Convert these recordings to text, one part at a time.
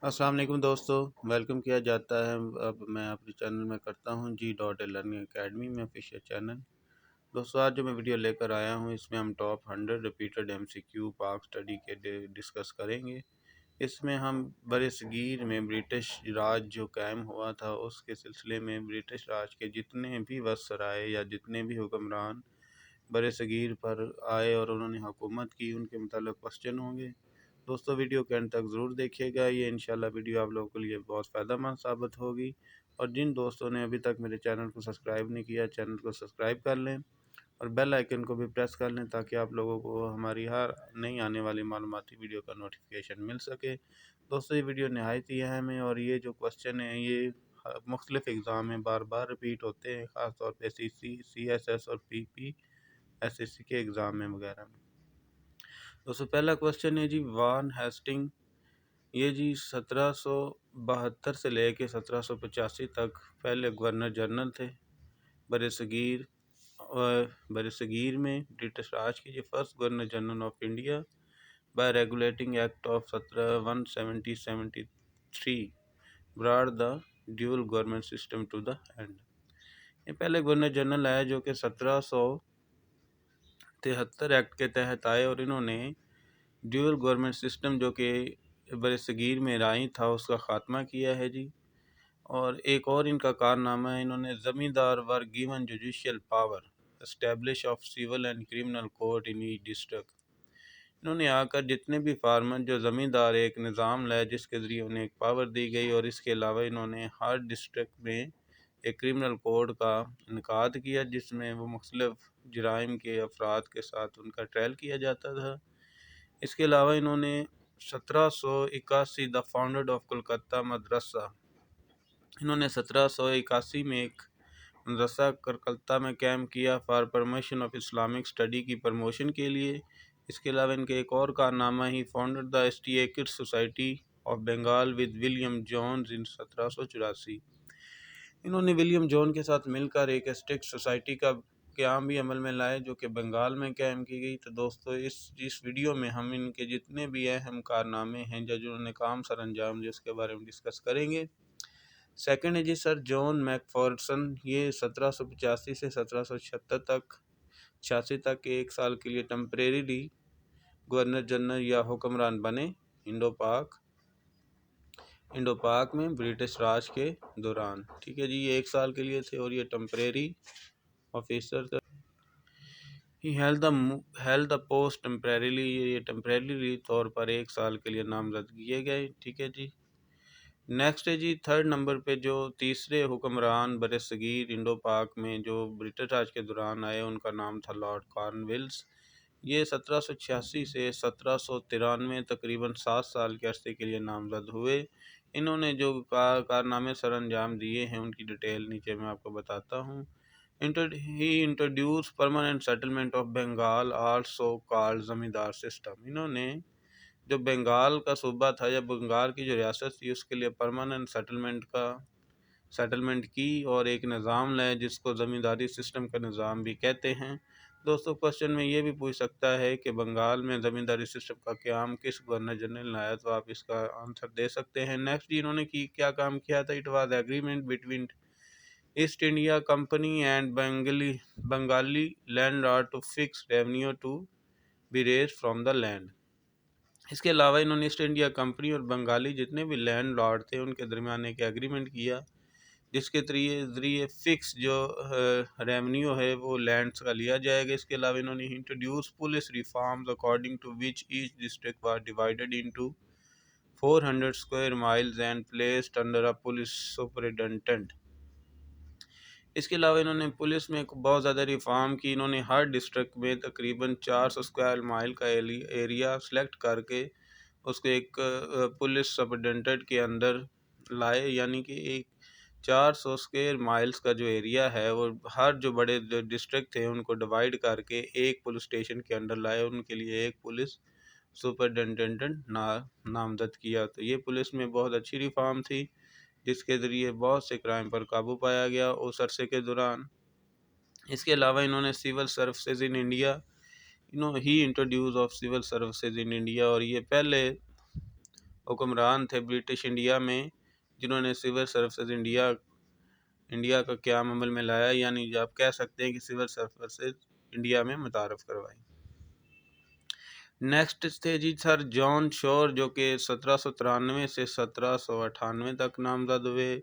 السلام علیکم دوستو، ویلکم کیا جاتا ہے۔ اب میں اپنے چینل میں کرتا ہوں G.Lernning Academy میں آفیشیل چینل۔ دوستو آج جو میں ویڈیو لے کر آیا ہوں اس میں ہم ٹاپ 100 ریپیٹڈ MCQ پاک اسٹڈی کے ڈسکس کریں گے۔ اس میں ہم برصغیر میں برٹش راج جو قائم ہوا تھا اس کے سلسلے میں برٹش راج کے جتنے بھی وزرائے یا جتنے بھی حکمران برصغیر پر آئے اور انہوں نے حکومت کی ان کے متعلق کوسچن ہوں گے۔ دوستو ویڈیو کے اینڈ تک ضرور دیکھیے گا، یہ انشاءاللہ ویڈیو آپ لوگوں کے لیے بہت فائدہ مند ثابت ہوگی۔ اور جن دوستوں نے ابھی تک میرے چینل کو سبسکرائب نہیں کیا چینل کو سبسکرائب کر لیں اور بیل آئیکن کو بھی پریس کر لیں تاکہ آپ لوگوں کو ہماری ہر نئی آنے والی معلوماتی ویڈیو کا نوٹیفیکیشن مل سکے۔ دوستو یہ ویڈیو نہایت ہی اہم ہے اور یہ جو کوسچن ہیں یہ مختلف ایگزام میں بار بار ریپیٹ ہوتے ہیں، خاص طور پہ CSS اور PPSSC کے ایگزام میں وغیرہ میں۔ دوستو پہلا کوسچن ہے جی وان ہیسٹنگ، یہ جی 1772 سے لے کے 1785 تک پہلے گورنر جنرل تھے برصغیر میں برٹش راج کے۔ یہ first governor general of India by regulating act of 1773 brought the dual government system to the end. یہ پہلے گورنر جنرل آئے جو کہ 1773 ایکٹ کے تحت آئے اور انہوں نے ڈیول گورنمنٹ سسٹم جو کہ برصغیر میں رائج تھا اس کا خاتمہ کیا ہے جی۔ اور ایک اور ان کا کارنامہ ہے، انہوں نے zamindar were given judicial power establish of civil and criminal court in each district. انہوں نے آ کر جتنے بھی فارمر جو زمیندار ایک نظام لائے جس کے ذریعے انہیں ایک پاور دی گئی، اور اس کے علاوہ انہوں نے ہر ڈسٹرکٹ میں ایک کرمنل کوڈ کا انعقاد کیا جس میں وہ مختلف جرائم کے افراد کے ساتھ ان کا ٹرائل کیا جاتا تھا۔ اس کے علاوہ انہوں نے 1781 دا فاؤنڈر آف کلکتہ مدرسہ، انہوں نے 1781 میں ایک مدرسہ کلکتہ میں قائم کیا for promotion of Islamic study کی پروموشن کے لیے۔ اس کے علاوہ ان کے ایک اور کارنامہ ہی founder the associated society of Bengal with William Jones in 1784۔ انہوں نے ولیم جون کے ساتھ مل کر ایک ایسٹک سوسائٹی کا قیام بھی عمل میں لائے جو کہ بنگال میں قائم کی گئی۔ تو دوستو اس ویڈیو میں ہم ان کے جتنے بھی اہم کارنامے ہیں جو انہوں نے کام سر انجام دیے اس کے بارے میں ڈسکس کریں گے۔ سیکنڈ ہے جی سر جان میک فارسن، یہ 1785 سے 1786 تک ایک سال کے لیے ٹمپریریلی گورنر جنرل یا حکمران بنے انڈو پاک میں برٹش راج کے دوران۔ ٹھیک ہے جی، یہ ایک سال کے لیے تھے اور یہ ٹمپریری آفیسر تھے۔ ہی ہیلڈ دا پوسٹ ٹمپریریلی، یہ ٹمپریریلی طور پر ایک سال کے لیے نامزد کیے گئے۔ ٹھیک ہے جی، نیکسٹ ہے جی تھرڈ نمبر پہ جو تیسرے حکمران برصغیر انڈو پاک میں جو برٹش راج کے دوران آئے ان کا نام تھا لارڈ کارن ولز۔ یہ 1786 سے 1793 تقریباً 7 سال کے عرصے کے لیے نامزد ہوئے۔ انہوں نے جو کارنامے سر انجام دیے ہیں ان کی ڈیٹیل نیچے میں آپ کو بتاتا ہوں۔ ہی introduce permanent settlement of Bengal also called زمیندار سسٹم۔ انہوں نے جو بنگال کا صوبہ تھا یا بنگال کی جو ریاست تھی اس کے لیے پرماننٹ سیٹلمنٹ کی اور ایک نظام لائے جس کو زمینداری سسٹم کا نظام بھی کہتے ہیں۔ دوستو کوسچن میں یہ بھی پوچھ سکتا ہے کہ بنگال میں زمینداری سسٹم کا قیام کس گورنر جنرل نے لایا، تو آپ اس کا آنسر دے سکتے ہیں۔ نیکسٹ انہوں نے کیا کام کیا تھا، it was agreement between East India Company and Bengali landlord to fix revenue to be raised from the land. اس کے علاوہ انہوں نے ایسٹ انڈیا کمپنی اور بنگالی جتنے بھی لینڈ لارڈ تھے ان کے درمیان ایک ایگریمنٹ کیا جس کے ذریعے فکس جو ریونیو ہے وہ لینڈز کا لیا جائے گا۔ اس کے علاوہ انہوں نے introduce police reforms according to which each district was divided into 400 square miles and placed under a police superintendent. اس کے علاوہ انہوں نے پولیس میں بہت زیادہ ریفارم کی۔ انہوں نے ہر ڈسٹرکٹ میں تقریباً 400 اسکوائر مائل کا ایریا سلیکٹ کر کے اس کو ایک پولیس سپرنٹینڈنٹ کے اندر لائے، یعنی کہ ایک 400 اسکوائر مائلز کا جو ایریا ہے وہ ہر جو بڑے ڈسٹرکٹ تھے ان کو ڈیوائیڈ کر کے ایک پولیس اسٹیشن کے اندر لائے، ان کے لیے ایک پولیس سپرنٹینڈنٹ نامزد کیا۔ تو یہ پولیس میں بہت اچھی ریفارم تھی جس کے ذریعے بہت سے کرائم پر قابو پایا گیا اس عرصے کے دوران۔ اس کے علاوہ انہوں نے civil services in India, he introduce of civil services in India, اور یہ پہلے حکمران تھے برٹش انڈیا میں جنہوں نے سول سروسز انڈیا کا قیام عمل میں لایا، یعنی آپ کہہ سکتے ہیں کہ سول سروسز انڈیا میں متعارف کروائی۔ نیکسٹ تھے جی سر جان شور، جو کہ 1793 سے 1798 تک نامزد ہوئے۔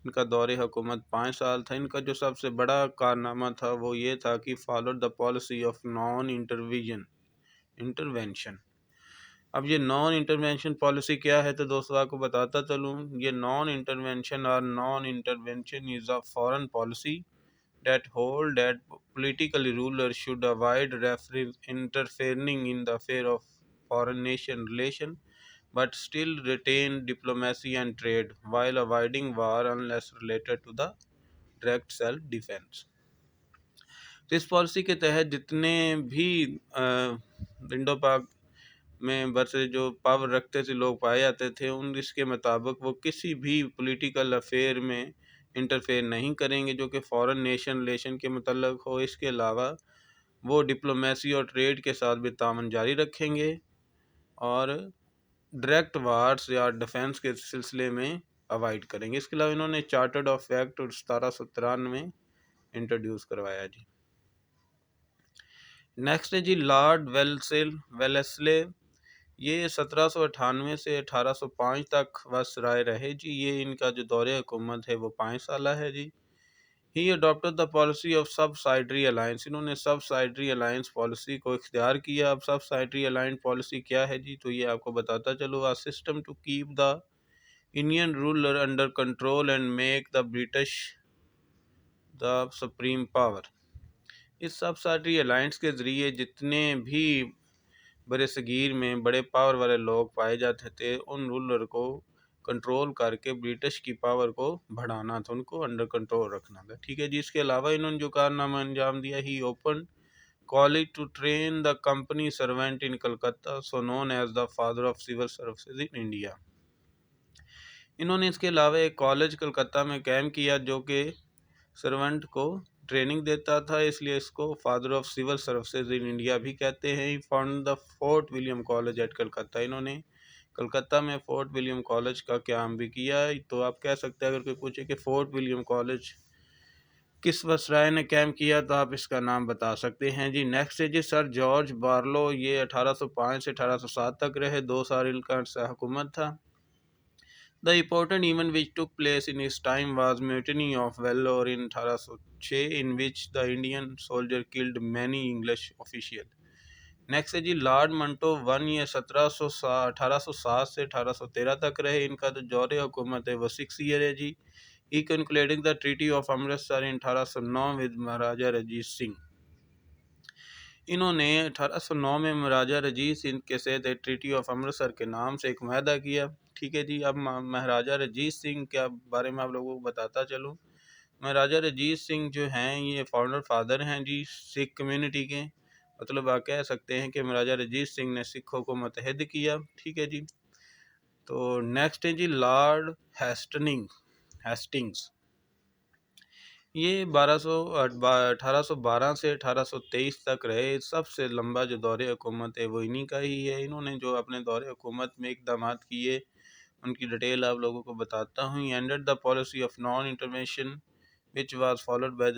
ان کا دور حکومت 5 سال تھا۔ ان کا جو سب سے بڑا کارنامہ تھا وہ یہ تھا کہ follow the policy of non intervention. اب یہ نان انٹرونشن پالیسی کیا ہے تو دوستوں آپ کو بتاتا چلوں، یہ نان انٹرونشن اور naan intervention is a foreign policy that hold that political rulers should avoid interfering in the affair of foreign nation relation, but still retain diplomacy and trade while avoiding war unless related to the direct self-defense۔ تو اس policy کے تحت جتنے بھی Indo پاک میں برسے جو power رکھتے تھے لوگ پائے جاتے تھے، اس کے مطابق وہ کسی بھی پولیٹیکل افیئر میں انٹرفیئر نہیں کریں گے جو کہ فورن نیشن ریلیشن کے متعلق ہو۔ اس کے علاوہ وہ ڈپلومیسی اور ٹریڈ کے ساتھ بھی تعاون جاری رکھیں گے اور ڈائریکٹ وارز یا ڈیفنس کے سلسلے میں اوائڈ کریں گے۔ اس کے علاوہ انہوں نے چارٹرڈ آف ایکٹ 1793 انٹروڈیوس کروایا جی۔ نیکسٹ ہے جی لارڈ ویلسلے، یہ 1798 سے 1805 تک وائسرائے رہے جی۔ یہ ان کا جو دور حکومت ہے وہ 5 سالہ ہے جی۔ He adapted the policy of subsidiary alliance, انہوں نے سبسائڈری الائنس پالیسی کو اختیار کیا۔ اب سبسائڈری الائنس پالیسی کیا ہے جی، تو یہ آپ کو بتاتا چلو، a system to keep the Indian ruler under control and make the British the supreme power۔ اس سبسائڈری الائنس کے ذریعے جتنے بھی برِ صغیر میں بڑے پاور والے لوگ پائے جاتے تھے ان رولر کو کنٹرول کر کے برٹش کی پاور کو بڑھانا تھا، ان کو انڈر کنٹرول رکھنا تھا، ٹھیک ہے جی۔ اس کے علاوہ انہوں نے جو کارنامہ انجام دیا، he open college to train the company servant in Calcutta, so known as the father of civil services in India. انہوں نے اس کے علاوہ ایک کالج کلکتہ میں قائم کیا جو کہ سرونٹ کو ٹریننگ دیتا تھا، اس لیے اس کو father of civil services in India بھی کہتے ہیں۔ Found the Fort William college at Calcutta, انہوں نے کلکتہ میں فورٹ ولیم کالج کا قیام بھی کیا۔ تو آپ کہہ سکتے ہیں اگر کوئی پوچھے کہ فورٹ ولیم کالج کس وسرائے نے قائم کیا تو آپ اس کا نام بتا سکتے ہیں جی۔ نیکسٹ ہے جی سر جارج بارلو، یہ 1805 سے 1807 تک رہے، 2 سال ان کا عرصہ حکومت تھا۔ The important event which took place in his time was Mutiny of Vellore in 1806 in which the Indian soldier killed many English officials۔ Next ہے جی لارڈ منٹو ون، یہ 1807 سے 1813 تک رہے، ان کا جو دور حکومت ہے وہ 6 ایئر ہے جی۔ He concluding the Treaty of Amritsar in 1809 with مہاراجہ رنجیت سنگھ، انہوں نے 1809 میں مہاراجہ رنجیت سنگھ کے ساتھ ٹریٹی آف امرتسر کے نام سے ایک معاہدہ کیا، ٹھیک ہے جی۔ اب مہاراجہ رنجیت سنگھ کے بارے میں آپ لوگوں کو بتاتا چلوں، مہاراجہ رنجیت سنگھ جو ہیں یہ فاؤنڈر فادر ہیں جی سکھ کمیونٹی کے، مطلب آپ کہہ سکتے ہیں کہ مہاراجہ رنجیت سنگھ نے سکھوں کو متحد کیا، ٹھیک ہے جی۔ تو نیکسٹ ہے جی لارڈ ہیسٹنگز، یہ 1812 سے 1823 تک رہے، سب سے لمبا جو دور حکومت ہے وہ انہی کا ہی ہے۔ انہوں نے جو اپنے دور حکومت میں اقدامات کیے ان کی ڈیٹیل آپ لوگوں کو بتاتا ہوں۔ He ended the policy of non-intervention which was followed by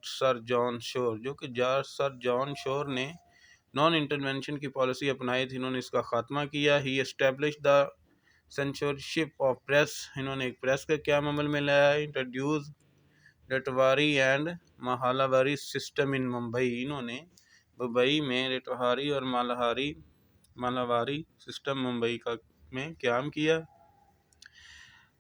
سر جان شور، جو کہ سر جان شور نے نان انٹرونشن کی پالیسی اپنائی تھی، انہوں نے اس کا خاتمہ کیا۔ He established the censorship of press، انہوں نے ایک پریس کا قیام عمل میں لایا۔ Introduced ریٹواری اینڈ ماہاواری سسٹم ان ممبئی، انہوں نے ممبئی میں ریٹواری اور ماہاواری سسٹم ممبئی میں قیام کیا۔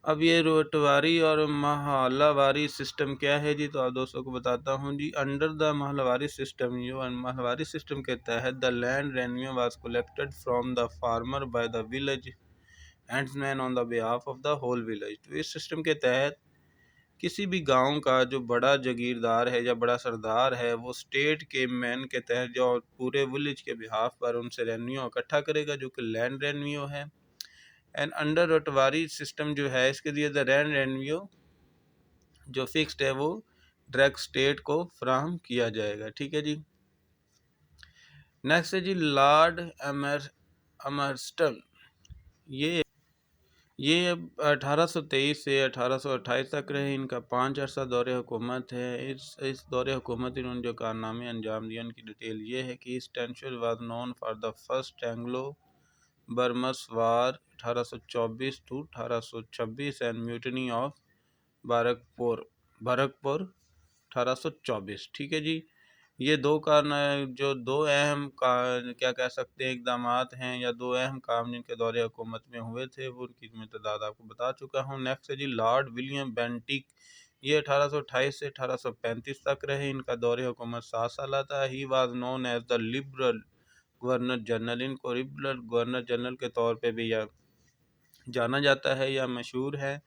اب یہ ریٹواری اور ماہاواری سسٹم کیا ہے جی، تو آپ دوستوں کو بتاتا ہوں جی۔ انڈر دا ماہاواری سسٹم، جو ماہاواری سسٹم کے تحت the land revenue was collected from the farmer by the village headman on the behalf of the whole village. تو اس سسٹم کے تحت کسی بھی گاؤں کا جو بڑا جاگیردار ہے یا بڑا سردار ہے وہ اسٹیٹ کے مین کے تحت جو پورے ولیج کے بہاف پر ان سے ریونیو اکٹھا کرے گا جو کہ لینڈ ریونیو ہے۔ اینڈ انڈر ریٹواری سسٹم جو ہے اس کے لیے دا لینڈ ریونیو جو فکسڈ ہے وہ ڈائریکٹ اسٹیٹ کو فراہم کیا جائے گا، ٹھیک ہے جی۔ نیکسٹ ہے جی لارڈ امرسٹن، یہ یہ 1823 سے 1828 تک رہے، ان کا 5 عرصہ دور حکومت ہے۔ اس دور حکومت انہوں نے جو کارنامے انجام دیے ان کی ڈیٹیل یہ ہے کہ ایسٹ ٹینشل was known for the first Anglo Burmese war 1824 to 1826 and mutiny of Barrackpore 1824۔ ٹھیک ہے جی، یہ دو اہم کیا کہہ سکتے ہیں اقدامات ہیں یا دو اہم کام جن کے دور حکومت میں ہوئے تھے، وہ ان کی میں تعداد آپ کو بتا چکا ہوں۔ نیکسٹ ہے جی لارڈ ولیم بینٹک، یہ 1828 سے 1835 تک رہے، ان کا دور حکومت 7 سالہ تھا۔ He was known as the liberal governor general, ان کو لبرل گورنر جنرل کے طور پہ بھی جانا جاتا ہے یا مشہور ہے۔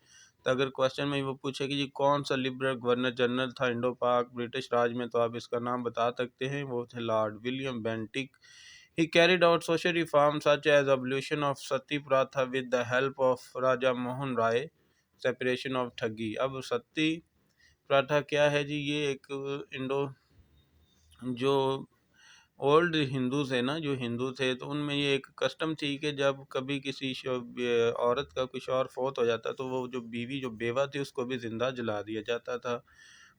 تو اگر کوشچن میں وہ پوچھے کہ جی کون سا لبرل گورنر جنرل تھا انڈو پاک برٹش راج میں، تو آپ اس کا نام بتا سکتے ہیں، وہ تھے Lord William Bentinck. He carried out social reforms such as abolition of sati pratha with the help of Raja Mohan Rai, separation of ٹھگی۔ اب ستی پراتھا کیا ہے جی؟ یہ ایک جو اولڈ ہندوز ہے نا، جو ہندو تھے، تو ان میں یہ ایک کسٹم تھی کہ جب کبھی کسی عورت کا کچھ اور فوت ہو جاتا تو وہ جو بیوہ تھی اس کو بھی زندہ جلا دیا جاتا تھا۔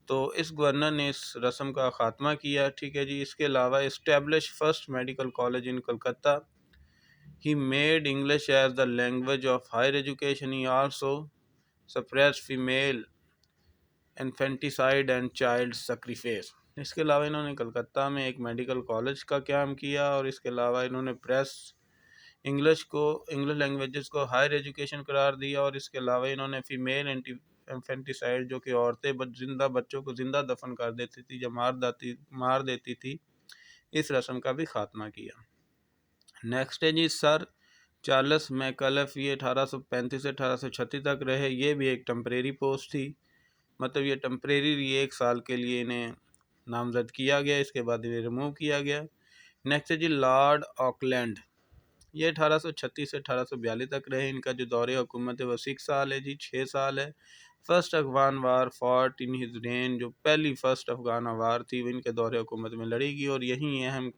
تو اس گورنر نے اس رسم کا خاتمہ کیا۔ ٹھیک ہے جی، اس کے علاوہ establish first medical college in Calcutta. He made English as the language of higher education. He also suppressed female infanticide and child sacrifice. اس کے علاوہ انہوں نے کلکتہ میں ایک میڈیکل کالج کا قیام کیا، اور اس کے علاوہ انہوں نے انگلش لینگویجز کو ہائر ایجوکیشن قرار دیا، اور اس کے علاوہ انہوں نے فیمیل انفینٹیسائڈ جو کہ عورتیں زندہ بچوں کو زندہ دفن کر دیتی تھی یا مار دیتی تھی، اس رسم کا بھی خاتمہ کیا۔ نیکسٹ ہے جی سر چارلس میکلف، یہ 1835 سے 1836 تک رہے، یہ بھی ایک ٹمپریری پوسٹ تھی، مطلب یہ ٹمپریری 1 سال کے لیے انہیں نامزد کیا گیا، اس کے بعد انہیں ریموو کیا گیا۔ نیکسٹ ہے جی لارڈ آکلینڈ، یہ 1836 سے 1842 تک رہے، ان کا جو دور حکومت ہے وہ 6 سال ہے جی، 6 سال ہے۔ First Afghan war fought in his reign, جو پہلی فرسٹ افغان وار تھی وہ ان کے دور حکومت میں لڑی گئی، اور یہی اہم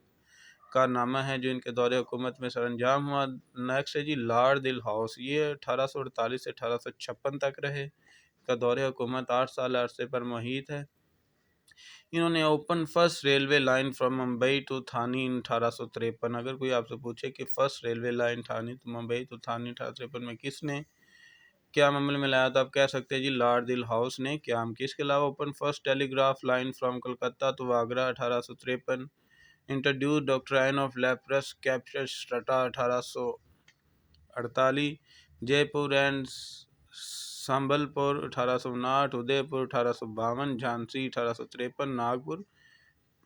کارنامہ ہے جو ان کے دور حکومت میں سر انجام ہوا۔ نیکسٹ ہے جی لارڈ ڈل ہاؤس، یہ 1848 سے 1856 تک رہے، کا دور حکومت 8 سال عرصے پر محیط ہے۔ انہوں نے open first railway line from Mumbai to Thane 1853۔ اگر کوئی آپ سے پوچھے کہ first railway line Mumbai to Thane 1853 میں کس نے قیام عمل میں لایا، تو آپ کہہ سکتے ہیں جی لارڈ ڈل ہاؤس نے قیام کی۔ اس کے علاوہ open first telegraph line from Calcutta to Agra 1853، introduce doctrine of lapse capture Satara 1848، Jaipur and سنبل پور 1859، ادے پور 1852، جھانسی 1853، ناگپور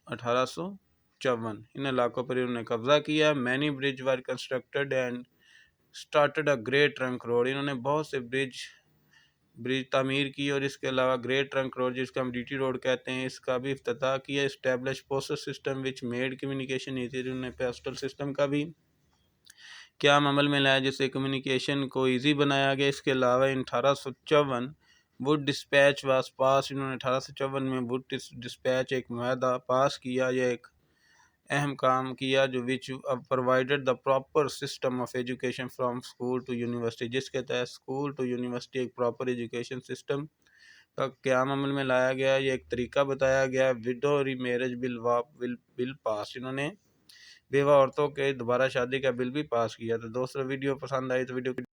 1854۔ ان علاقوں پر انہوں نے قبضہ کیا۔ Many bridge were constructed and started a great trunk road, انہوں نے بہت سے برج تعمیر کی، اور اس کے علاوہ گریٹ ٹرنک روڈ جس کو ہم ڈی ٹی روڈ کہتے ہیں اس کا بھی افتتاح کیا۔ Establish postal system which made communication easy, انہوں نے پوسٹل سسٹم کا بھی قیام عمل میں لایا جس سے کمیونیکیشن کو ایزی بنایا گیا۔ اس کے علاوہ 1854 وڈ ڈسپیچ واز پاس، انہوں نے 1854 میں وڈ ڈسپیچ ایک معاہدہ پاس کیا یا ایک اہم کام کیا جو which provided the proper system of education from school to university, جس کے تحت اسکول ٹو یونیورسٹی ایک پراپر ایجوکیشن سسٹم کا قیام عمل میں لایا گیا، یہ ایک طریقہ بتایا گیا۔ وڈو ری میرج بل پاس، انہوں نے بیوہ عورتوں کے دوبارہ شادی کا بل بھی پاس کیا۔ تو دوستو ویڈیو پسند آئی تو ویڈیو